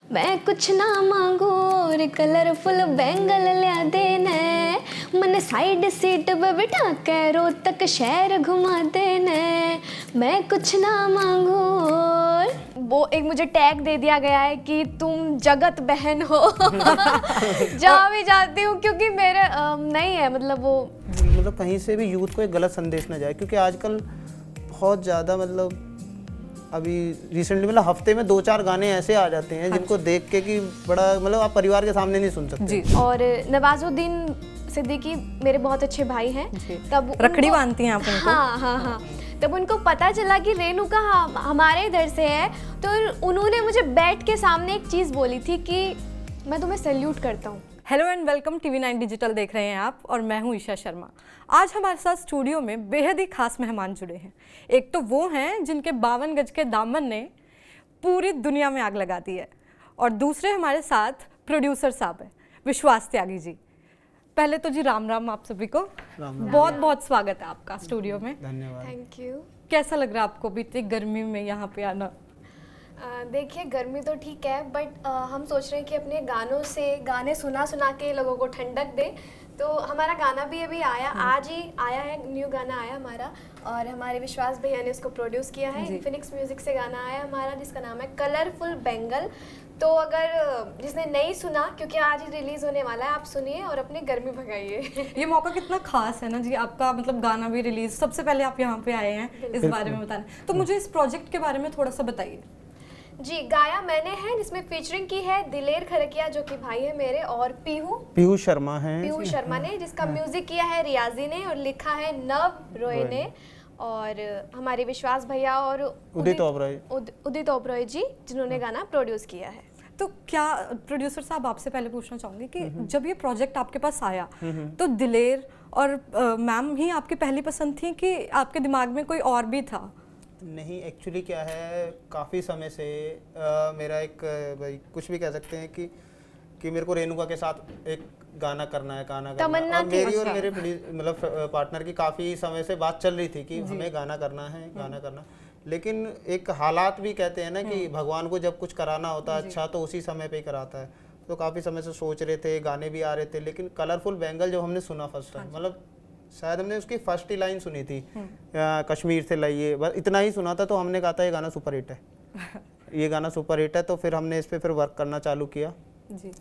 मैं कुछ ना मांगू और कलरफुल बैंगल लिया देने, मन साइड सीट पे बिठा के रोहतक शहर घुमा देने। मैं कुछ ना मांगू और वो एक मुझे टैग दे दिया गया है कि तुम जगत बहन हो जहाँ भी जाती हूँ, क्योंकि मेरे नहीं है मतलब वो मतलब कहीं से भी यूथ को एक गलत संदेश ना जाए, क्योंकि आजकल बहुत ज़्यादा मतलब अभी रिसेंटली मतलब हफ्ते में 2-4 गाने ऐसे आ जाते हैं जिनको देख के कि बड़ा मतलब आप परिवार के सामने नहीं सुन सकते जी। और नवाजुद्दीन सिद्दीकी मेरे बहुत अच्छे भाई हैं, तब रखड़ी बांधती हैं आप उनको? हाँ, तब उनको पता चला कि रेणुका हमारे इधर से है, तो उन्होंने मुझे बैठ के सामने एक चीज़ बोली थी कि मैं तुम्हें सैल्यूट करता हूँ। Hello and welcome, TV9 digital देख रहे हैं आप और मैं हूं ईशा शर्मा। आज हमारे साथ स्टूडियो में बेहद ही खास मेहमान जुड़े हैं। एक तो वो हैं जिनके 52 गज के दामन ने पूरी दुनिया में आग लगा दी है, और दूसरे हमारे साथ प्रोड्यूसर साहब हैं विश्वास त्यागी जी। पहले तो जी राम राम आप सभी को, बहुत बहुत स्वागत है आपका स्टूडियो में। धन्यवाद। Thank you. कैसा लग रहा है आपको भी इतनी गर्मी में यहाँ पे आना? देखिए गर्मी तो ठीक है, बट हम सोच रहे हैं कि अपने गानों से गाने सुना सुना के लोगों को ठंडक दे। तो हमारा गाना भी अभी आया, आज ही आया है, न्यू गाना आया हमारा, और हमारे विश्वास भैया ने उसको प्रोड्यूस किया है। इन्फिनिक्स म्यूजिक से गाना आया हमारा जिसका नाम है कलरफुल बेंगल। तो अगर जिसने नहीं सुना, क्योंकि आज ही रिलीज होने वाला है, आप सुनिए और अपनी गर्मी भगाइए। ये मौका कितना खास है ना जी, आपका मतलब गाना भी रिलीज, सबसे पहले आप यहाँ पे आए हैं इस बारे में बताने। तो मुझे इस प्रोजेक्ट के बारे में थोड़ा सा बताइए। जी, गाया मैंने है, जिसमें फीचरिंग की है दिलेर खरकिया जो कि भाई है मेरे, और पीहू शर्मा ने, जिसका म्यूजिक किया है रियाजी ने और लिखा है नव रॉय ने, और हमारे विश्वास भैया और उदित ओबरॉय जी जिन्होंने गाना प्रोड्यूस किया है। तो क्या प्रोड्यूसर साहब आपसे पहले पूछना चाहूंगी कि जब ये प्रोजेक्ट आपके पास आया तो दिलेर और मैम ही आपकी पहली पसंद थी कि आपके दिमाग में कोई और भी था? नहीं, एक्चुअली क्या है, काफ़ी समय से मेरा एक भाई कुछ भी कह सकते हैं कि मेरे को रेणुका के साथ एक गाना करना है, और मेरी और मेरे मतलब पार्टनर की काफ़ी समय से बात चल रही थी कि हमें गाना करना। लेकिन एक हालात भी कहते हैं ना कि भगवान को जब कुछ कराना होता है अच्छा तो उसी समय पे ही कराता है। तो काफ़ी समय से सोच रहे थे, गाने भी आ रहे थे, लेकिन कलरफुल बेंगल जब हमने सुना फर्स्ट टाइम, मतलब शायद हमने उसकी फर्स्ट ही लाइन सुनी थी, कश्मीर से लाइए, बस इतना ही सुना था, तो हमने कहा था ये गाना सुपर हिट है। ये गाना सुपर हिट है, तो फिर हमने इस पर फिर वर्क करना चालू किया जी।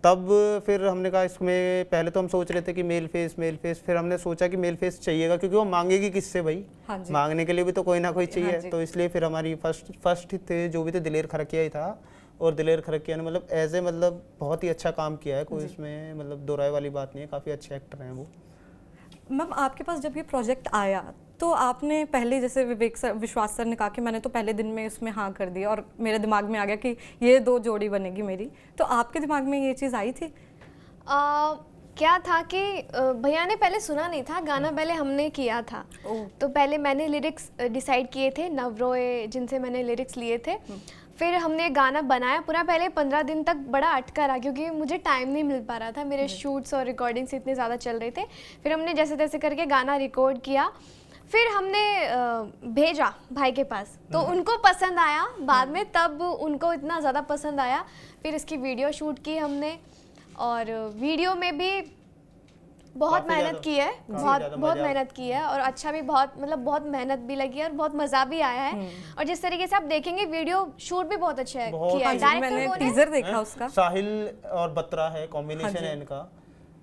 तब फिर हमने कहा इसमें पहले तो हम सोच रहे थे कि मेल फेस, फिर हमने सोचा कि मेल फेस चाहिएगा, क्योंकि वो मांगेगी किससे भाई, मांगने के लिए भी तो कोई ना कोई चाहिए। तो इसलिए फिर हमारी फर्स्ट थे जो भी थे दिलेर खरकिया ही था, और दिलेर खरकिया ने मतलब एज ए मतलब बहुत ही अच्छा काम किया है, कोई इसमें मतलब दो राय वाली बात नहीं है, काफ़ी अच्छे एक्टर हैं वो। मैम आपके पास जब ये प्रोजेक्ट आया तो आपने पहले, जैसे विश्वास सर ने कहा कि मैंने तो पहले दिन में उसमें हाँ कर दिया और मेरे दिमाग में आ गया कि ये 2 जोड़ी बनेगी मेरी, तो आपके दिमाग में ये चीज़ आई थी? क्या था कि भैया ने पहले सुना नहीं था गाना, पहले हमने किया था। तो पहले मैंने लिरिक्स डिसाइड किए थे, नवरोए जिनसे मैंने लिरिक्स लिए थे, फिर हमने गाना बनाया पूरा। पहले 15 दिन तक बड़ा अटका रहा क्योंकि मुझे टाइम नहीं मिल पा रहा था, मेरे शूट्स और रिकॉर्डिंग्स इतने ज़्यादा चल रहे थे। फिर हमने जैसे तैसे करके गाना रिकॉर्ड किया, फिर हमने भेजा भाई के पास, तो उनको पसंद आया बाद में, तब उनको इतना ज़्यादा पसंद आया। फिर इसकी वीडियो शूट की हमने, और वीडियो में भी बहुत मेहनत की है, बहुत मेहनत की है, और अच्छा भी बहुत मेहनत भी लगी है और बहुत मजा भी आया है। और जिस तरीके से आप देखेंगे वीडियो शूट भी बहुत अच्छा है किया है। मैंने टीजर देखा उसका, साहिल और बत्रा है, कॉम्बिनेशन है इनका,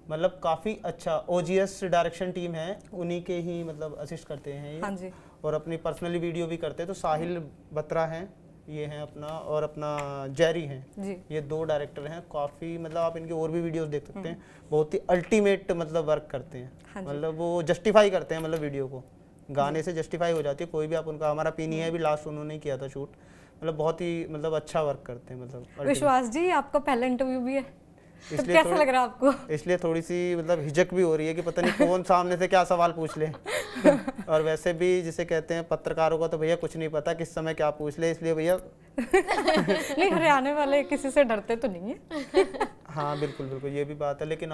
मतलब काफी अच्छा। OGS डायरेक्शन टीम है, उन्हीं के ही मतलब असिस्ट करते हैं ये, और अपनी पर्सनली वीडियो भी करते हैं। तो साहिल बत्रा हैं, ये हैं अपना, और अपना जेरी हैं, ये 2 डायरेक्टर हैं। काफ़ी मतलब आप इनके और भी वीडियोस देख सकते हैं, बहुत ही अल्टीमेट मतलब वर्क करते हैं, मतलब वो जस्टिफाई करते हैं, मतलब वीडियो को गाने से जस्टिफाई हो जाती है कोई भी। आप उनका, हमारा पीनी है भी लास्ट उन्होंने किया था शूट, मतलब बहुत ही मतलब अच्छा वर्क करते हैं मतलब। विश्वास जी आपका पहला इंटरव्यू भी है, तो कैसा लग रहा है आपको? इसलिए थोड़ी सी मतलब हिचक भी हो रही है कि पता नहीं कौन सामने से क्या सवाल पूछ ले। और वैसे भी जिसे कहते हैं पत्रकारों को तो भैया कुछ नहीं पता किस समय क्या पूछ ले, इसलिए भैया नहीं, हरियाणा वाले किसी से डरते तो नहीं है। हाँ बिल्कुल बिल्कुल, ये भी बात है, लेकिन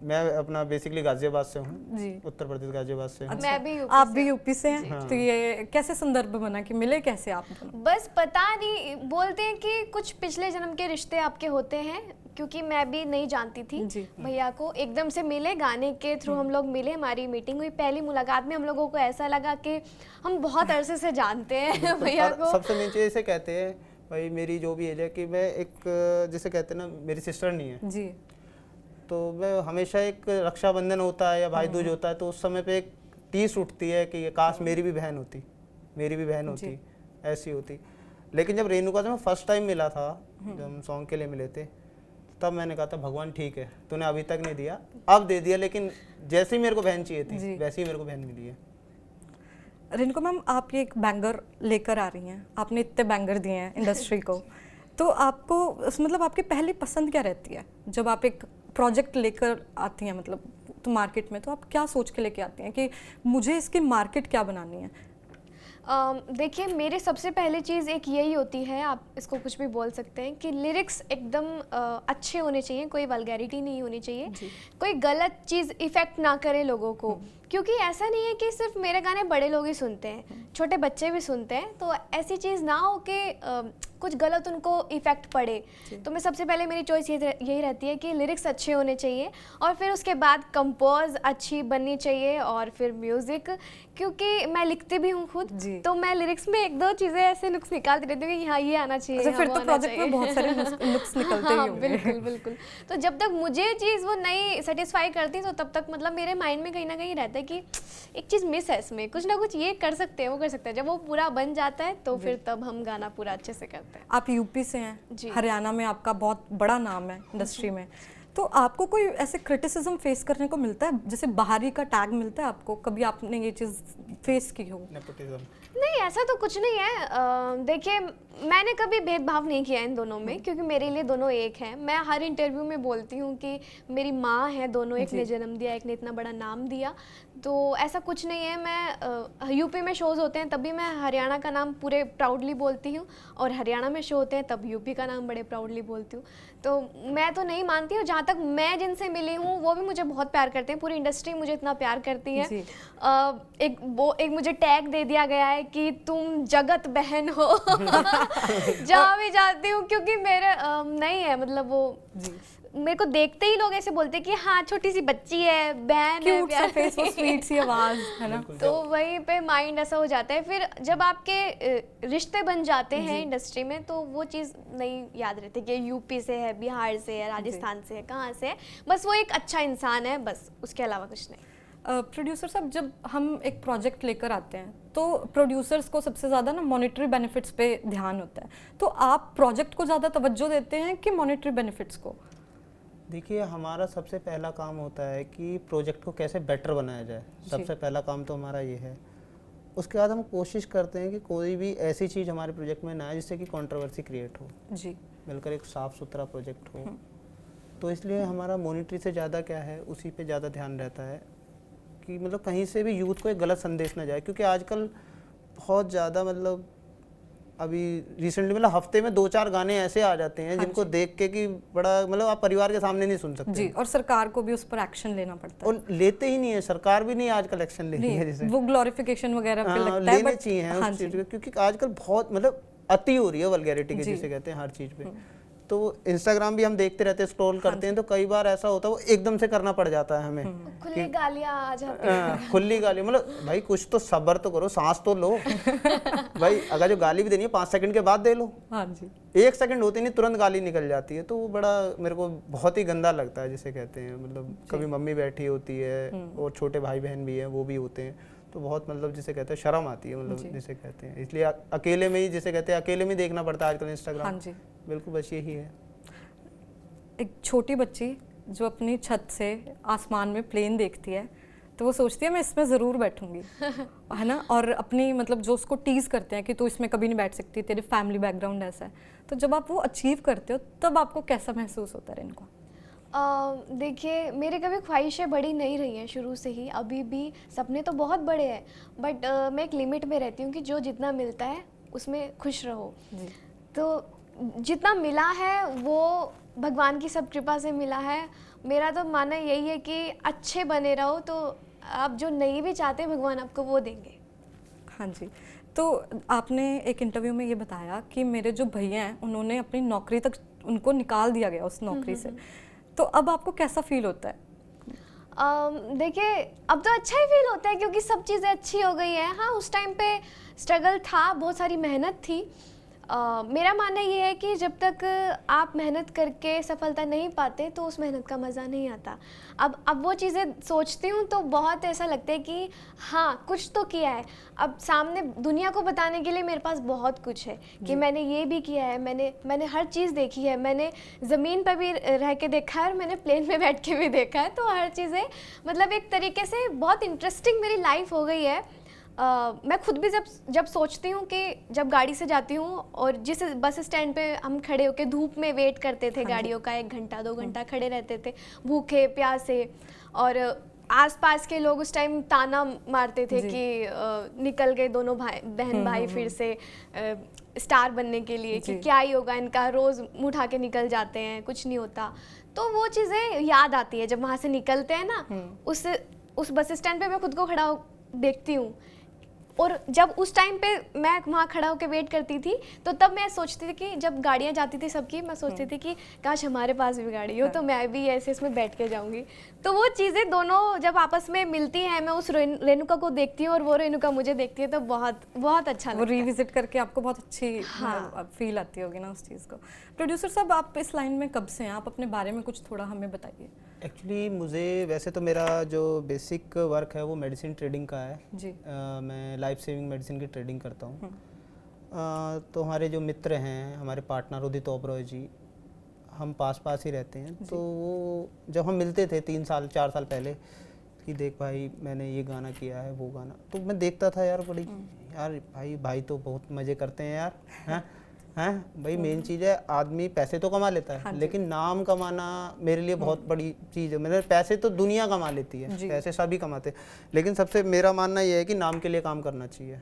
मैं अपना बेसिकली गाजियाबाद से हूँ जी। उत्तर प्रदेश गाजियाबाद से हूँ। मैं भी आप भी यूपी से हैं। हाँ। तो ये कैसे संदर्भ बना कि मिले कैसे आप दोनों? बस पता नहीं, बोलते हैं कि कुछ पिछले जन्म के रिश्ते आपके होते हैं, क्योंकि मैं भी नहीं जानती थी भैया को, एकदम से मिले गाने के थ्रू हम लोग मिले, हमारी मीटिंग हुई, पहली मुलाकात में हम लोगों को ऐसा लगा कि हम बहुत अरसे से जानते हैं भैया को। सबसे मेन चीज़ इसे कहते हैं भाई, मेरी जो भी एज है कि मैं एक जिसे कहते हैं ना, मेरी सिस्टर नहीं है जी, तो मैं हमेशा एक रक्षाबंधन होता है या भाई दूज होता है तो उस समय पे एक टीस उठती है कि काश मेरी भी बहन होती, मेरी भी बहन होती, ऐसी होती। लेकिन जब रेणुका से मैं फर्स्ट टाइम मिला था, जब हम सॉन्ग के लिए मिले थे, तब मैंने कहा था भगवान ठीक है, तूने अभी तक नहीं दिया, अब दे दिया, लेकिन जैसे ही मेरे को बहन चाहिए थी वैसे ही मेरे को बहन मिली है। रेणुका मैम, आप ये एक बैंगर लेकर आ रही हैं, आपने इतने बैंगर दिए हैं इंडस्ट्री को, तो आपको मतलब आपकी पहली पसंद क्या रहती है जब आप एक प्रोजेक्ट लेकर आती हैं, मतलब तो मार्केट में, तो आप क्या सोच के लेके आती हैं कि मुझे इसकी मार्केट क्या बनानी है? देखिए, मेरे सबसे पहले चीज़ एक यही होती है, आप इसको कुछ भी बोल सकते हैं, कि लिरिक्स एकदम अच्छे होने चाहिए, कोई वल्गैरिटी नहीं होनी चाहिए, कोई गलत चीज़ इफ़ेक्ट ना करे लोगों को, क्योंकि ऐसा नहीं है कि सिर्फ मेरे गाने बड़े लोग ही सुनते हैं, छोटे बच्चे भी सुनते हैं, तो ऐसी चीज़ ना हो कि कुछ गलत उनको इफ़ेक्ट पड़े। तो मैं सबसे पहले मेरी चॉइस यही रहती है कि लिरिक्स अच्छे होने चाहिए, और फिर उसके बाद कंपोज अच्छी बननी चाहिए, और फिर म्यूज़िक, क्योंकि मैं लिखती भी हूँ खुद, तो मैं लिरिक्स में एक दो चीज़ें ऐसे नुक्स निकालती रहती हूँ कि हाँ ये आना चाहिए। अच्छा, फिर तो प्रोजेक्ट में बहुत सारे नुक्स निकलते ही होंगे। बिल्कुल बिल्कुल। तो जब तक मुझे चीज़ वो नहीं सेटिस्फाई करती, तो तब तक मतलब मेरे माइंड में कहीं ना कहीं रहता है कि एक चीज़ मिस है इसमें, कुछ ना कुछ ये कर सकते हैं, वो कर सकते हैं। जब वो पूरा बन जाता है तो फिर तब हम गाना पूरा अच्छे से करते हैं। आप यूपी से हैं, हरियाणा में आपका बहुत बड़ा नाम है इंडस्ट्री में, तो आपको कोई ऐसे क्रिटिसिज्म फेस करने को मिलता है, जैसे बाहरी का टैग मिलता है आपको, कभी आपने ये चीज़ फेस की हो? नहीं, ऐसा तो कुछ नहीं है। देखिए, मैंने कभी भेदभाव नहीं किया इन दोनों में, क्योंकि मेरे लिए दोनों एक हैं। मैं हर इंटरव्यू में बोलती हूँ कि मेरी माँ है दोनों, एक ने जन्म दिया, एक ने इतना बड़ा नाम दिया, तो ऐसा कुछ नहीं है। मैं यूपी में शोज़ होते हैं तभी मैं हरियाणा का नाम पूरे प्राउडली बोलती हूँ, और हरियाणा में शो होते हैं तब यूपी का नाम बड़े प्राउडली बोलती हूँ। तो मैं तो नहीं मानती हूँ, जहाँ तक मैं जिनसे मिली हूँ वो भी मुझे बहुत प्यार करते हैं, पूरी इंडस्ट्री मुझे इतना प्यार करती है। एक मुझे टैग दे दिया गया है कि तुम जगत बहन हो जहाँ भी जाती हूँ, क्योंकि मेरे नहीं है, मतलब वो मेरे को देखते ही लोग ऐसे बोलते हैं कि हाँ छोटी सी बच्ची है, बहन है, क्यूट सा फेस, वो स्वीट सी आवाज है ना, तो वहीं पे माइंड ऐसा हो जाता है। फिर जब आपके रिश्ते बन जाते हैं इंडस्ट्री में, तो वो चीज़ नहीं याद रहती कि यूपी से है, बिहार से है, राजस्थान से है, कहाँ से है, बस वो एक अच्छा इंसान है, बस उसके अलावा कुछ नहीं। प्रोड्यूसर साहब, जब हम एक प्रोजेक्ट लेकर आते हैं तो प्रोड्यूसर्स को सबसे ज़्यादा ना मॉनेटरी बेनिफिट्स पे ध्यान होता है, तो आप प्रोजेक्ट को ज़्यादा तवज्जो देते हैं कि मॉनेटरी बेनिफिट्स को? देखिए, हमारा सबसे पहला काम होता है कि प्रोजेक्ट को कैसे बेटर बनाया जाए, सबसे पहला काम तो हमारा ये है। उसके बाद हम कोशिश करते हैं कि कोई भी ऐसी चीज़ हमारे प्रोजेक्ट में ना आए जिससे कि कंट्रोवर्सी क्रिएट हो, जी, मिलकर एक साफ़ सुथरा प्रोजेक्ट हो। तो इसलिए हमारा मॉनेटरी से ज़्यादा क्या है, उसी पे ज़्यादा ध्यान रहता है कि मतलब कहीं से भी यूथ को एक गलत संदेश ना जाए, क्योंकि आजकल बहुत ज़्यादा मतलब अभी रिसेंटली मतलब हफ्ते में 2-4 गाने ऐसे आ जाते हैं जिनको देख के कि बड़ा मतलब आप परिवार के सामने नहीं सुन सकते जी, और सरकार को भी उस पर एक्शन लेना पड़ता है, और लेते ही नहीं है, सरकार भी नहीं आजकल एक्शन ले रही है, जैसे वो ग्लोरिफिकेशन वगैरह पे लगता है, लेने चाहिए उस चीज़ पे, क्योंकि आजकल बहुत मतलब अति हो रही है वल्गैरिटी की, जिसे कहते हैं हर चीज़ पे। तो इंस्टाग्राम भी हम देखते रहते हैं, स्क्रॉल करते हैं, तो कई बार ऐसा होता है वो एकदम से करना पड़ जाता है हमें, खुली गालियां आ जाती हैं, खुली गाली, मतलब भाई कुछ तो सब्र तो करो, सांस तो लो भाई, अगर जो गाली भी देनी है 5 सेकंड के बाद दे लो, हाँ जी, 1 सेकंड होते नहीं तुरंत गाली निकल जाती है, तो वो बड़ा मेरे को बहुत ही गंदा लगता है, जिसे कहते हैं मतलब कभी मम्मी बैठी होती है और छोटे भाई बहन भी हैं, वो भी होते हैं, तो बहुत मतलब जिसे कहते हैं शर्म आती है, मतलब जिसे कहते हैं, इसलिए अकेले में ही जिसे कहते हैं अकेले में देखना पड़ता है आजकल इंस्टाग्राम। हाँ जी, बिल्कुल, बस यही है। एक छोटी बच्ची जो अपनी छत से आसमान में प्लेन देखती है, तो वो सोचती है मैं इसमें ज़रूर बैठूंगी है ना, और अपनी मतलब जो उसको टीज़ करते हैं कि तू इसमें कभी नहीं बैठ सकती, तेरे फैमिली बैकग्राउंड ऐसा है, तो जब आप वो अचीव करते हो तब आपको कैसा महसूस होता है इनको? देखिए, मेरे कभी ख्वाहिशें बड़ी नहीं रही हैं शुरू से ही, अभी भी सपने तो बहुत बड़े हैं, बट मैं एक लिमिट में रहती हूँ कि जो जितना मिलता है उसमें खुश रहो। तो जितना मिला है वो भगवान की सब कृपा से मिला है। मेरा तो मानना यही है कि अच्छे बने रहो, तो आप जो नहीं भी चाहते भगवान आपको वो देंगे। हाँ जी, तो आपने एक इंटरव्यू में ये बताया कि मेरे जो भैया हैं उन्होंने अपनी नौकरी तक, उनको निकाल दिया गया उस नौकरी से, तो अब आपको कैसा फील होता है? देखिए, अब तो अच्छा ही फील होता है क्योंकि सब चीज़ें अच्छी हो गई हैं। हाँ, उस टाइम पे स्ट्रगल था, बहुत सारी मेहनत थी। मेरा मानना ये है कि जब तक आप मेहनत करके सफलता नहीं पाते तो उस मेहनत का मज़ा नहीं आता। अब वो चीज़ें सोचती हूँ तो बहुत ऐसा लगता है कि हाँ, कुछ तो किया है। अब सामने दुनिया को बताने के लिए मेरे पास बहुत कुछ है कि मैंने ये भी किया है, मैंने हर चीज़ देखी है, मैंने ज़मीन पर भी रह के देखा है और मैंने प्लेन में बैठ के भी देखा है। तो हर चीज़ें मतलब एक तरीके से बहुत इंटरेस्टिंग मेरी लाइफ हो गई है। मैं खुद भी जब सोचती हूँ कि जब गाड़ी से जाती हूँ और जिस बस स्टैंड पे हम खड़े होकर धूप में वेट करते थे गाड़ियों का, 1 घंटा 2 घंटा खड़े रहते थे भूखे प्यासे, और आसपास के लोग उस टाइम ताना मारते थे कि निकल गए दोनों बहन भाई फिर से स्टार बनने के लिए, कि क्या ही होगा इनका, रोज़ मुँह उठा के निकल जाते हैं, कुछ नहीं होता। तो वो चीज़ें याद आती है जब वहाँ से निकलते हैं ना, उस बस स्टैंड पे मैं खुद को खड़ा देखती हूँ। और जब उस टाइम पे मैं वहाँ खड़ा होकर वेट करती थी तो तब मैं सोचती थी कि जब गाड़ियाँ जाती थी सबकी, मैं सोचती थी कि काश हमारे पास भी गाड़ी हो तो मैं भी ऐसे इसमें बैठ के जाऊँगी। तो वो चीज़ें दोनों जब आपस में मिलती हैं, मैं उस रेणुका को देखती हूँ और वो रेणुका मुझे देखती है, तो बहुत बहुत अच्छा लगता है। वो रिविजिट करके आपको बहुत अच्छी फील आती होगी ना उस चीज़ को। प्रोड्यूसर साहब, आप इस लाइन में कब से हैं? आप अपने बारे में कुछ थोड़ा हमें बताइए। एक्चुअली मुझे वैसे तो मेरा जो बेसिक वर्क है वो मेडिसिन ट्रेडिंग का है जी। मैं लाइफ सेविंग मेडिसिन की ट्रेडिंग करता हूँ। तो हमारे जो मित्र हैं, हमारे पार्टनर उदित ओबरॉय जी, हम पास ही रहते हैं। तो वो जब हम मिलते थे 3 साल 4 साल पहले कि देख भाई मैंने ये गाना किया है, वो गाना, तो मैं देखता था यार बड़ी यार भाई तो बहुत मज़े करते हैं यार, हैं भाई। मेन चीज़ है आदमी पैसे तो कमा लेता है, लेकिन नाम कमाना मेरे लिए बहुत बड़ी चीज़ है। मेरे पैसे तो दुनिया कमा लेती है, पैसे सभी कमाते, लेकिन सबसे मेरा मानना ये है कि नाम के लिए काम करना चाहिए।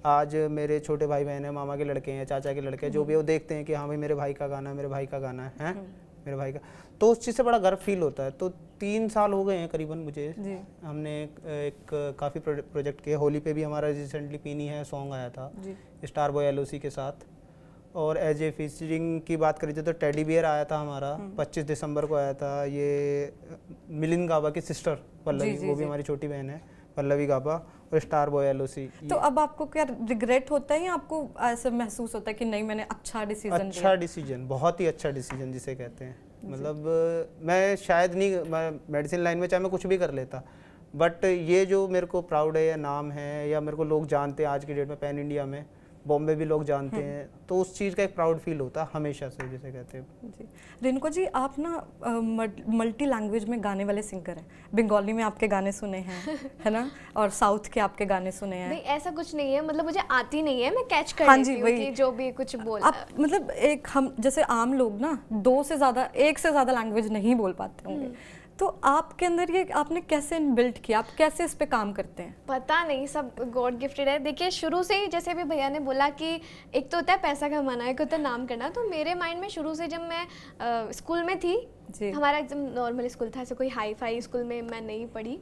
आज मेरे छोटे भाई बहन है, मामा के लड़के हैं, चाचा के लड़के हैं, जो भी वो देखते हैं कि हाँ भाई मेरे भाई का गाना है, मेरे भाई का गाना है, मेरे भाई का, तो उस चीज़ से बड़ा गर्व फील होता है। तो 3 साल हो गए हैं करीबन मुझे। हमने एक काफ़ी प्रोजेक्ट किया। होली पे भी हमारा रिसेंटली पीनी है सॉन्ग आया था स्टार बॉय एलओसी के साथ, और एज ए फीचरिंग की बात करी तो टेडी बियर आया था हमारा 25 दिसंबर को आया था। ये मिलिंद गाबा की सिस्टर पल्लवी, वो भी हमारी छोटी बहन है, पल्लवी गाबा, और स्टार बॉय एलओसी। तो अब आपको क्या रिग्रेट होता है या आपको ऐसा महसूस होता है कि नहीं मैंने अच्छा डिसीजन बहुत ही अच्छा डिसीजन जिसे कहते हैं। मतलब मैं शायद नहीं मेडिसिन लाइन में चाहे मैं कुछ भी कर लेता, बट ये जो मेरे को प्राउड है या नाम है या मेरे को लोग जानते हैं आज की डेट में, पैन इंडिया में बॉम्बे भी लोग जानते हैं, तो उस चीज़ का एक प्राउड फील होता है हमेशा से, जिसे कहते हैं। जी रेणुका जी, आप ना मल्टी लैंग्वेज में गाने वाले सिंगर हैं। बंगाली में आपके गाने सुने हैं है ना, और साउथ के आपके गाने सुने हैं। नहीं, ऐसा कुछ नहीं है, मतलब मुझे आती नहीं है, मैं कैच कर लेती हूँ कि जो भी कुछ बोल आप, मतलब एक हम जैसे आम लोग ना 2 से ज़्यादा 1 से ज़्यादा लैंग्वेज नहीं बोल पाते होंगे, तो आपके अंदर ये आपने कैसे बिल्ड किया, आप कैसे इस पे काम करते हैं? पता नहीं, सब गॉड गिफ्टेड है। देखिए, शुरू से ही जैसे भी भैया ने बोला कि एक तो होता है पैसा कमाना, एक होता है नाम करना, तो मेरे माइंड में शुरू से जब मैं स्कूल में थी, हमारा एकदम नॉर्मल स्कूल था, ऐसे कोई हाई फाई स्कूल में मैं नहीं पढ़ी,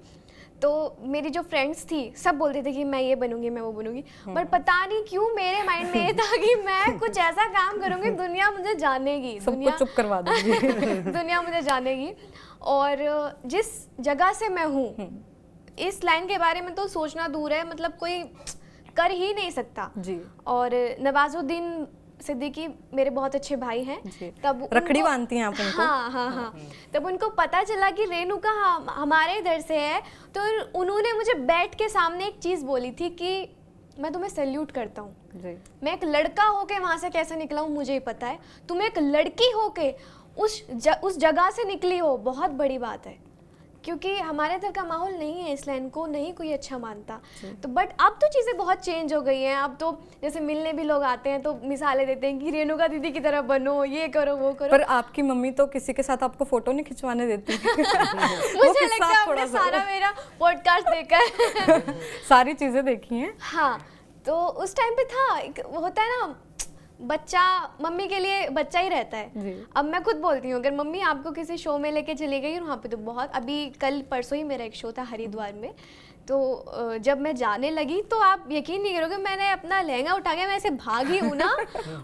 तो मेरी जो फ्रेंड्स थी सब बोलते थे कि मैं ये बनूंगी, मैं वो बनूंगी, बट पता नहीं क्यों मेरे माइंड में ये था कि मैं कुछ ऐसा काम करूंगी दुनिया मुझे जानेगी, दुनिया चुप करवा देगी दुनिया मुझे जानेगी। और जिस जगह से मैं हूँ, इस लाइन के बारे में तो सोचना दूर है, मतलब कोई कर ही नहीं सकता जी। और नवाजुद्दीन सिद्दीकी मेरे बहुत अच्छे भाई हैं, तब रखड़ी बांधती हैं आप उनको? हाँ, तब उनको पता चला कि रेणुका हमारे इधर से है, तो उन्होंने मुझे बैठ के सामने एक चीज़ बोली थी कि मैं तुम्हें सैल्यूट करता हूँ। मैं एक लड़का होके वहाँ से कैसे निकला हूँ मुझे ही पता है, तुम एक लड़की होके उस जगह से निकली हो, बहुत बड़ी बात है। क्योंकि हमारे इधर का माहौल नहीं है, इस लाइन को नहीं कोई अच्छा मानता। तो बट अब तो चीज़ें बहुत चेंज हो गई हैं। अब तो जैसे मिलने भी लोग आते हैं तो मिसालें देते हैं कि रेणुका दीदी की तरह बनो, ये करो वो करो। पर आपकी मम्मी तो किसी के साथ आपको फोटो नहीं खिंचवाने देती। मुझे लगता है आपने सारा मेरा पॉडकास्ट देखा है। सारी चीज़ें देखी हैं। हाँ, तो उस टाइम पे था, होता है ना, बच्चा मम्मी के लिए बच्चा ही रहता है। अब मैं खुद बोलती हूँ, अगर मम्मी आपको किसी शो में लेके चली गई और वहाँ पे तो बहुत, अभी कल परसों ही मेरा एक शो था हरिद्वार में, तो जब मैं जाने लगी तो आप यकीन नहीं करोगे, मैंने अपना लहंगा उठा के मैं ऐसे भागी हूँ ना,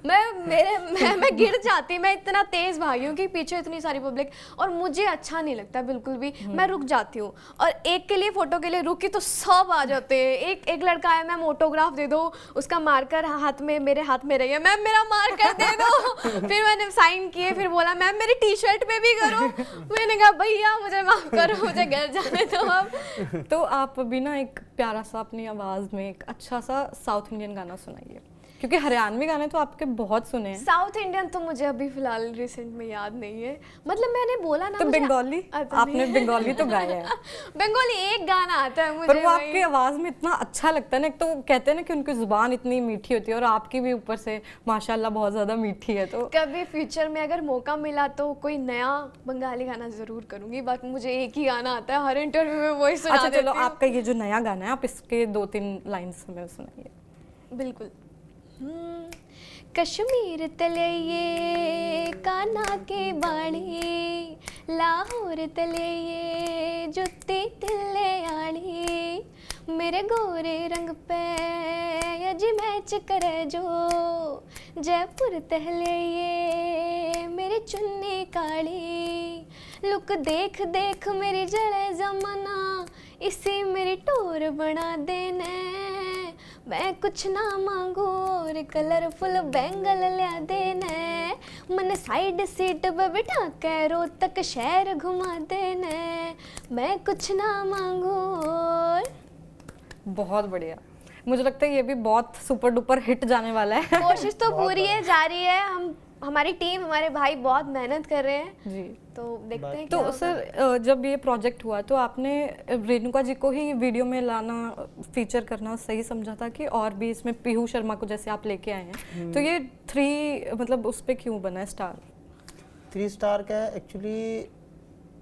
मैं गिर जाती, मैं इतना तेज़ भागी हूँ कि पीछे इतनी सारी पब्लिक, और मुझे अच्छा नहीं लगता बिल्कुल भी। मैं रुक जाती हूँ, और एक के लिए फ़ोटो के लिए रुकी तो सब आ जाते हैं। एक लड़का है, मैम ऑटोग्राफ दे दो, उसका मार्कर हाथ में, मेरे हाथ में रही है, मैम मेरा मार्कर दे दो। फिर मैंने साइन किए, फिर बोला मैम मेरी टी शर्ट पे भी करो। मैंने कहा भैया मुझे माफ़ करो, मुझे घर जाने दो अब। तो आप भी ना एक प्यारा सा अपनी आवाज़ में एक अच्छा सा साउथ इंडियन गाना सुनाइए, क्योंकि हरियाणवी गाने तो आपके बहुत सुने हैं। साउथ इंडियन तो मुझे अभी फिलहाल रिसेंट में याद नहीं है, मतलब मैंने बोला ना। तो बंगाली, आपने बंगाली तो गाया है। बंगाली एक गाना आता है मुझे, पर वो आपकी आवाज़ में इतना अच्छा लगता है ना। एक तो कहते हैं ना कि उनकी जुबान इतनी मीठी होती है, और आपकी भी ऊपर से माशाल्लाह बहुत ज़्यादा मीठी है। तो कभी फ्यूचर में अगर मौका मिला तो कोई नया बंगाली गाना ज़रूर करूँगी। बाकी मुझे एक ही गाना आता है, हर इंटरव्यू में वही सुना देती हूँ। चलो आपका ये जो नया गाना है, आप इसके 2-3 लाइन्स हमें सुनाइए। बिल्कुल। कश्मीर तले काना के बाणी, लाहौर तले जुत्ती तिल्ले आड़ी, मेरे गोरे रंग पे अजी मैच करे जो, जयपुर तहले ये मेरी चुन्नी काली, लुक देख देख मेरी जड़े जमाना, इसी मेरी टोर बना देने, मैं कुछ ना मांगू और कलरफुल बैंगल लिया देने, मन साइड सीट पे बिठा के रोहतक शहर घुमा देने, मैं कुछ ना मांगू और। बहुत बढ़िया, मुझे लगता है ये भी बहुत सुपर डुपर हिट जाने वाला है। कोशिश तो पूरी है, जारी है, हमारी टीम, हमारे भाई बहुत मेहनत कर रहे हैं जी। तो देखते हैं। तो सर जब ये प्रोजेक्ट हुआ तो आपने रेणुका जी को ही वीडियो में लाना, फीचर करना सही समझा था कि और भी इसमें पीहू शर्मा को जैसे आप लेके आए हैं, तो ये 3 मतलब उस पे क्यों बना है स्टार? 3 स्टार का एक्चुअली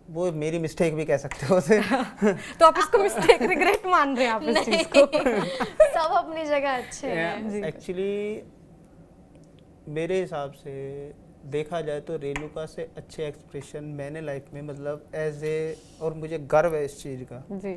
वो मेरी मिस्टेक भी कह सकते हो उसे। तो आप इसको मिस्टेक रिग्रेट मान रहे हैं आप इस चीज को? सब अपनी जगह अच्छे हैं। एक्चुअली मेरे हिसाब से देखा जाए तो रेणुका से अच्छे एक्सप्रेशन मैंने लाइफ में, मतलब एज ए, और मुझे गर्व है इस चीज़ का जी,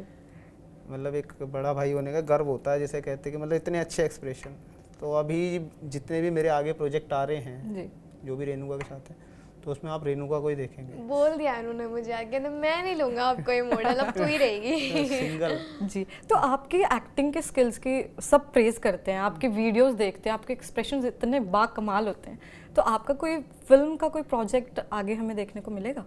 मतलब एक बड़ा भाई होने का गर्व होता है, जैसे कहते हैं कि मतलब इतने अच्छे एक्सप्रेशन। तो अभी जितने भी मेरे आगे प्रोजेक्ट आ रहे हैं जी, जो भी रेणुका के साथ है, तो उसमें आप रेणुका को ही देखेंगे। बोल दिया उन्होंने मुझे आगे, तो मैं नहीं लूंगा आपको ये मॉडल, अब तू ही रहेगी। सिंगल। जी। तो आपकी एक्टिंग के स्किल्स की सब प्रेज करते हैं, आपके वीडियोस देखते हैं, आपके एक्सप्रेशंस इतने बाकमाल होते हैं, तो आपका कोई फिल्म का कोई प्रोजेक्ट आगे हमें देखने को मिलेगा?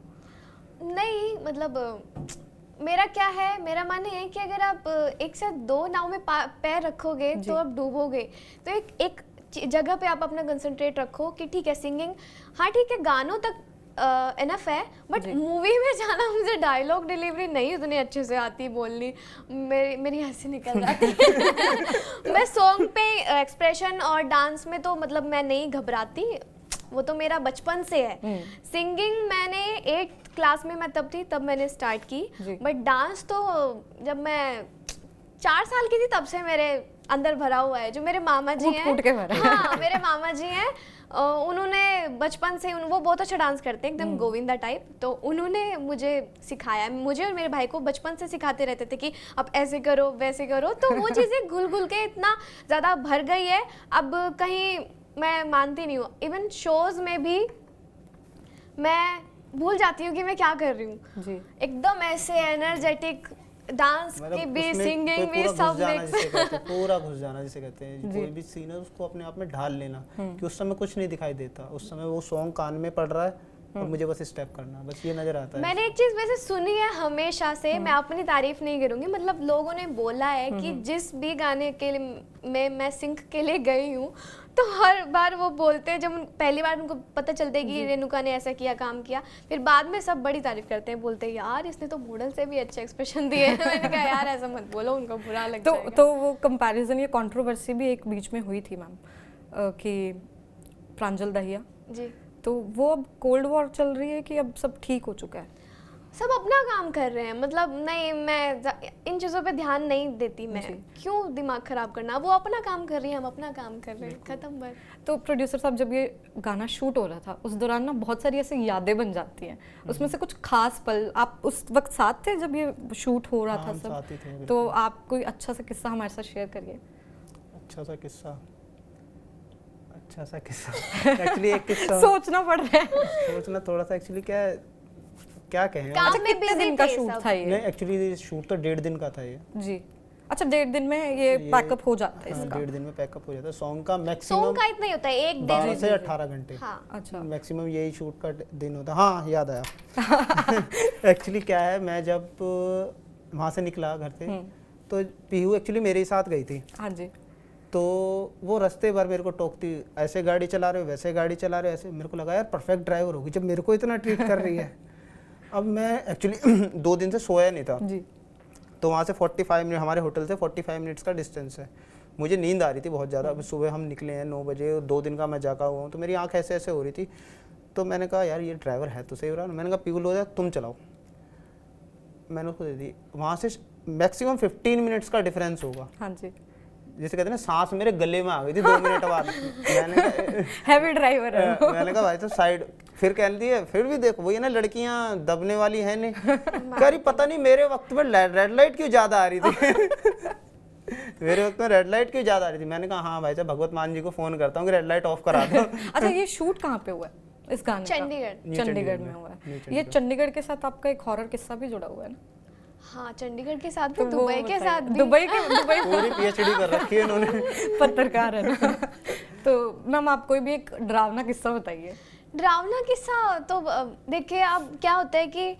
नहीं, मतलब मेरा क्या है, मेरा मानना है कि अगर आप एक साथ 2 नाव में पैर रखोगे तो आप डूबोगे। तो एक जगह पे आप अपना कंसंट्रेट रखो कि ठीक है सिंगिंग, हाँ ठीक है गानों तक इनफ है, बट मूवी में जाना, मुझे डायलॉग डिलीवरी नहीं उतनी अच्छे से आती बोलनी, मेरी हंसी निकल जाती है। मैं सॉन्ग पे एक्सप्रेशन और डांस में तो मतलब मैं नहीं घबराती, वो तो मेरा बचपन से है। सिंगिंग मैंने 8th क्लास में मैं तब थी, तब मैंने स्टार्ट की, बट डांस तो जब मैं 4 साल की थी तब से मेरे अंदर भरा हुआ है। जो मेरे मामा जी हैं, हाँ मेरे मामा जी हैं, उन्होंने बचपन से वो बहुत अच्छा डांस करते हैं, एकदम गोविंदा टाइप, तो उन्होंने मुझे सिखाया, मुझे और मेरे भाई को बचपन से सिखाते रहते थे कि अब ऐसे करो वैसे करो, तो वो चीज़ें घुल घुल के इतना ज़्यादा भर गई है, अब कहीं मैं मानती नहीं हूँ, इवन शोज में भी मैं भूल जाती हूँ कि मैं क्या कर रही हूँ, एकदम ऐसे एनर्जेटिक डांस की भी, सिंगिंग भी, सब पूरा घुस जाना जिसे कहते हैं। कोई भी सीन है उसको अपने आप में ढाल लेना, कि उस समय कुछ नहीं दिखाई देता, उस समय वो सॉन्ग कान में पड़ रहा है और मुझे बस स्टेप करना, बस ये नजर आता है। मैंने एक चीज वैसे सुनी है हमेशा से, मैं अपनी तारीफ नहीं करूंगी, मतलब लोगों ने बोला है कि जिस भी गाने के लिए मैं सिंक के लिए गई हूँ तो हर बार वो बोलते हैं, जब पहली बार उनको पता चलता है कि रेणुका ने ऐसा किया, काम किया, फिर बाद में सब बड़ी तारीफ करते हैं, बोलते हैं यार इसने तो मॉडल से भी अच्छे एक्सप्रेशन दिए हैं। मैंने कहा यार ऐसा मत बोलो, उनको बुरा लग जाएगा। तो वो कंपैरिजन या कंट्रोवर्सी भी एक बीच में हुई थी मैम कि प्रांजल दहिया जी, तो वो अब कोल्ड वॉर चल रही है कि अब सब ठीक हो चुका है? सब अपना काम कर रहे हैं, मतलब नहीं, मैं इन चीज़ों पे ध्यान नहीं देती, मैं क्यों दिमाग खराब करना, वो अपना काम कर रही है, हम अपना काम कर रहे हैं, खत्म बस। तो प्रोड्यूसर साहब, जब ये गाना शूट हो रहा था उस दौरान ना बहुत सारी ऐसी यादें बन जाती हैं, उसमें से कुछ खास पल, आप उस वक्त साथ थे जब ये शूट हो रहा था सब? तो आप कोई अच्छा सा किस्सा हमारे साथ शेयर करिए। अच्छा सा किस्सा एक्चुअली एक किस्सा सोचना पड़ रहा है, सोचना थोड़ा सा, एक्चुअली क्या कहें। काम में कितने दिन का शूट था ये? नहीं, एक्चुअली शूट तो 1.5 दिन का था ये जी। अच्छा, 1.5 दिन में ये पैकअप हो जाता है? हाँ, इसका 1.5 दिन में पैकअप हो जाता है। सॉन्ग का मैक्सिमम, सॉन्ग का इतना ही होता है, एक दिन 12 से 18 घंटे। हाँ। अच्छा, मैक्सिमम यही शूट का दिन होता है। हाँ, याद आया। एक्चुअली क्या है, मैं जब वहाँ से निकला घर से, तो पीहू एक्चुअली मेरे ही साथ गई थी। हाँ जी। तो वो रास्ते भर मेरे को टोकती, ऐसे गाड़ी चला रहे हो, वैसे गाड़ी चला रहे हो, ऐसे। मेरे को लगा यार परफेक्ट ड्राइवर होगी जब मेरे को इतना ट्रीट कर रही है। अब मैं एक्चुअली 2 दिन से सोया नहीं था जी। तो वहाँ से 45 मिनट, हमारे होटल से 45 मिनट्स का डिस्टेंस है। मुझे नींद आ रही थी बहुत ज़्यादा। अब सुबह हम निकले हैं 9 बजे, 2 दिन का मैं जागा हुआ हूँ, तो मेरी आँख ऐसे ऐसे हो रही थी। तो मैंने कहा यार ये ड्राइवर है तो सही हो रहा है। मैंने कहा पीयूष हो जाए, तुम चलाओ। मैंने उसको दे दी। वहाँ से मैक्सिमम 15 मिनट्स का डिफरेंस होगा। हाँ जी। जैसे कहते हैं ना, सांस मेरे गले में आ गई थी 2 मिनट बाद। मैंने हैवी ड्राइवर है वो। मैंने कहा भाई तो साइड, फिर कह दिए, फिर भी देखो वही है ना, लड़कियां दबने वाली है नहीं। कह रही पता नहीं मेरे वक्त में रेड लाइट क्यों ज्यादा आ रही थी। मेरे वक्त में रेड लाइट क्यों ज्यादा आ रही थी। मैंने कहा हाँ भाई साहब, भगवत मान जी को फोन करता हूँ कि रेड लाइट ऑफ करा दो। अच्छा, ये शूट कहाँ पे हुआ है इस गाने का? चंडीगढ़ में हुआ है। ये चंडीगढ़ के साथ आपका एक हॉरर किस्सा भी जुड़ा हुआ है ना? हाँ, चंडीगढ़ के साथ भी, दुबई के साथ भी। दुबई पूरी पीएचडी कर रखी है इन्होंने। पत्रकार है ना। तो मैम आप कोई भी एक डरावना किस्सा बताइए। डरावना किस्सा तो देखिए, अब क्या होता है कि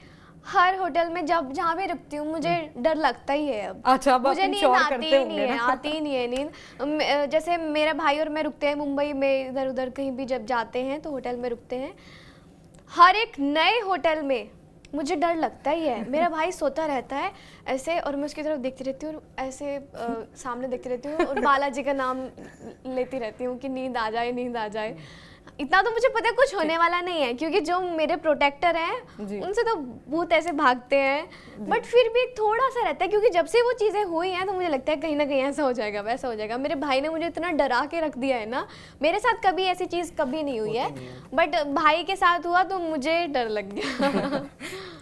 हर होटल में जब जहाँ भी रुकती हूँ मुझे डर लगता ही है। अब अच्छा, अब मुझे नींद आती ही नहीं है, आती ही नहीं है नींद। जैसे मेरा भाई और मैं रुकते हैं मुंबई में, इधर उधर कहीं भी जब जाते हैं तो होटल में रुकते हैं, हर एक नए होटल में मुझे डर लगता ही है। मेरा भाई सोता रहता है ऐसे और मैं उसकी तरफ देखती रहती हूँ, ऐसे सामने देखती रहती हूँ और बालाजी का नाम लेती रहती हूँ कि नींद आ जाए, नींद आ जाए। इतना तो मुझे पता है कुछ होने वाला नहीं है, क्योंकि जो मेरे प्रोटेक्टर हैं उनसे तो भूत ऐसे भागते हैं, बट फिर भी थोड़ा सा रहता है, क्योंकि जब से वो चीज़ें हुई हैं तो मुझे लगता है कहीं ना कहीं ऐसा हो जाएगा, वैसा हो जाएगा। मेरे भाई ने मुझे इतना डरा के रख दिया है ना, मेरे साथ कभी ऐसी चीज़ कभी नहीं हुई है, बट भाई के साथ हुआ तो मुझे डर लग गया।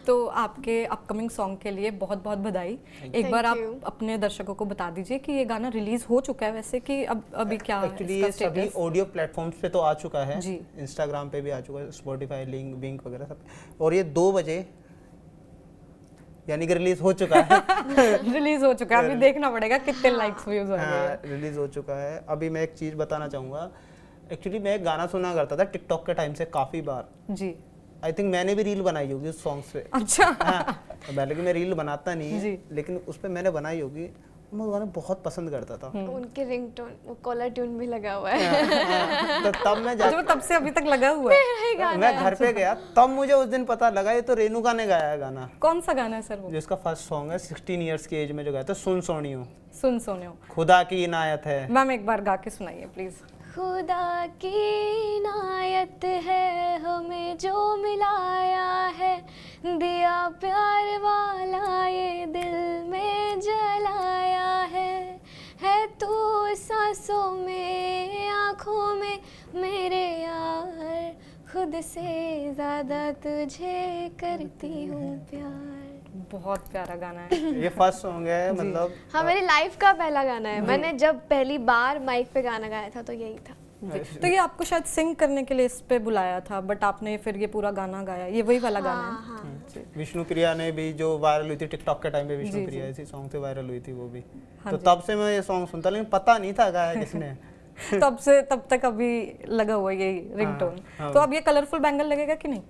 तो आपके अपकमिंग सॉन्ग के लिए बहुत बहुत बधाई। एक बार आप अपने दर्शकों को बता दीजिए कि ये गाना रिलीज हो चुका है वैसे, कि अब अभी क्या एक्चुअली ये सभी ऑडियो प्लेटफॉर्म्स पे तो आ चुका है जी। इंस्टाग्राम पे भी आ चुका है, स्पॉटिफाई, लिंक, विंक वगैरह सब, और ये 2 बजे यानी कि रिलीज हो चुका है। रिलीज हो चुका है, अभी देखना पड़ेगा कितने लाइक्स व्यूज आएंगे। रिलीज हो चुका है। अभी मैं एक चीज़ बताना चाहूँगा, एक्चुअली मैं एक गाना सुना करता था टिकटॉक के टाइम से काफ़ी बार जी। आई थिंक मैंने भी रील बनाई होगी उस सॉन्ग से। अच्छा। हाँ, हालांकि मैं रील बनाता नहीं है, लेकिन उस पर मैंने बनाई होगी। मैं वो गाना बहुत पसंद करता था। उनके रिंगटोन, वो कॉलर ट्यून भी लगा हुआ है। तो तब मैं जो तब से अभी तक लगा हुआ है। मैं घर पे गया तब मुझे उस दिन पता लगा ये तो रेणुका ने गाया है गाना। कौन सा गाना है सर वो? जिसका फर्स्ट सॉन्ग है 16 इयर्स की एज में जो गाया था, सुन सोनियो। सुन सोनियो, खुदा की इनायत है। मैम एक बार गा के सुनाइए प्लीज। खुदा की इनायत है हमें जो मिलाया है, दिया प्यार वाला ये दिल में जलाया है तू सांसों में, आँखों में मेरे यार, खुद से ज़्यादा तुझे करती हूँ प्यार। बहुत प्यारा गाना है। ये फर्स्ट सॉन्ग है, मतलब हाँ मेरी लाइफ का पहला गाना है। मैंने जब पहली बार माइक पे गाना गाया था तो यही था। तो ये आपको शायद सिंग करने के लिए इस पे बुलाया था, बट आपने फिर ये पूरा गाना गाया, ये वही वाला गाना है? हाँ। विष्णुप्रिया ने भी जो वायरल हुई थी टिकटॉक के टाइम पे, विष्णुप्रिया इसी सॉन्ग से वायरल हुई थी वो भी। तो तब से मैं ये सॉन्ग सुनता, लेकिन पता नहीं था गाया किसने। तब तक अभी लगा हुआ यही रिंगटोन। तो अब ये कलरफुल बैंगल लगेगा कि नहीं?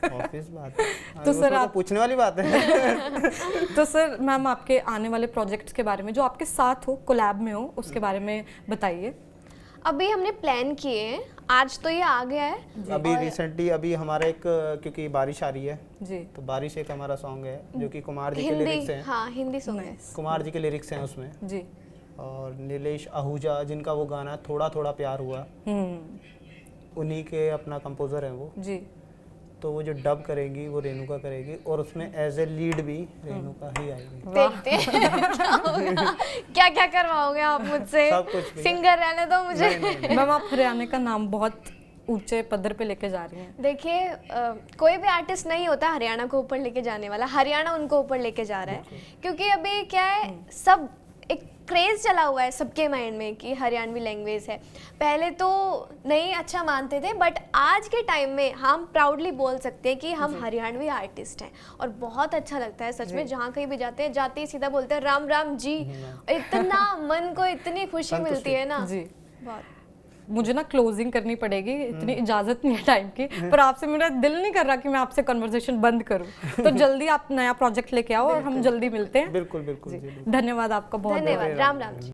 ऑफिस बात है। तो सर आप पूछने वाली बात है। तो सर मैम आपके आने वाले प्रोजेक्ट्स के बारे में, जो आपके साथ हो, कोलैब में हो, उसके बारे में बताइए। अभी हमने प्लान किए हैं, आज तो ये आ गया है। अभी रिसेंटली अभी हमारा एक क्योंकि बारिश आ रही है जी, तो बारिश एक हमारा सॉन्ग है जो कि कुमार जी के हिंदी, लिरिक्स हैं। हाँ हिंदी सॉन्ग है। कुमार जी के लिरिक्स हैं उसमें, जी। और नीलेश आहूजा जिनका वो गाना थोड़ा थोड़ा प्यार हुआ, उन्हीं के अपना कंपोजर हैं वो जी। तो वो जो डब करेंगी वो रेणुका करेगी, और उसमें एज ए लीड भी रेणुका ही आएगी। देखते हैं क्या होगा। क्या क्या करवाओगे आप मुझसे? सब कुछ भी। सिंगर रहने दो मुझे। मैम आप हरियाणा का नाम बहुत ऊंचे पद्धर पे लेके जा रही हैं। देखिए कोई भी आर्टिस्ट नहीं होता हरियाणा को ऊपर लेके जाने वाला, हरियाणा उनको ऊपर लेके जा रहा है, क्योंकि अभी क्या है, सब एक क्रेज चला हुआ है सबके माइंड में कि हरियाणवी लैंग्वेज है। पहले तो नहीं अच्छा मानते थे, बट आज के टाइम में हम प्राउडली बोल सकते हैं कि हम हरियाणवी आर्टिस्ट हैं, और बहुत अच्छा लगता है सच में। जहाँ कहीं भी जाते हैं, जाते ही सीधा बोलते हैं राम राम जी, इतना मन को इतनी खुशी मिलती है ना जी। बहुत। मुझे ना क्लोजिंग करनी पड़ेगी, इतनी इजाजत नहीं है टाइम की, पर आपसे मेरा दिल नहीं कर रहा कि मैं आपसे कन्वर्सेशन बंद करूं। तो जल्दी आप नया प्रोजेक्ट लेके आओ और हम जल्दी मिलते हैं। बिल्कुल बिल्कुल। धन्यवाद आपका बहुत। धन्यवाद। राम राम जी।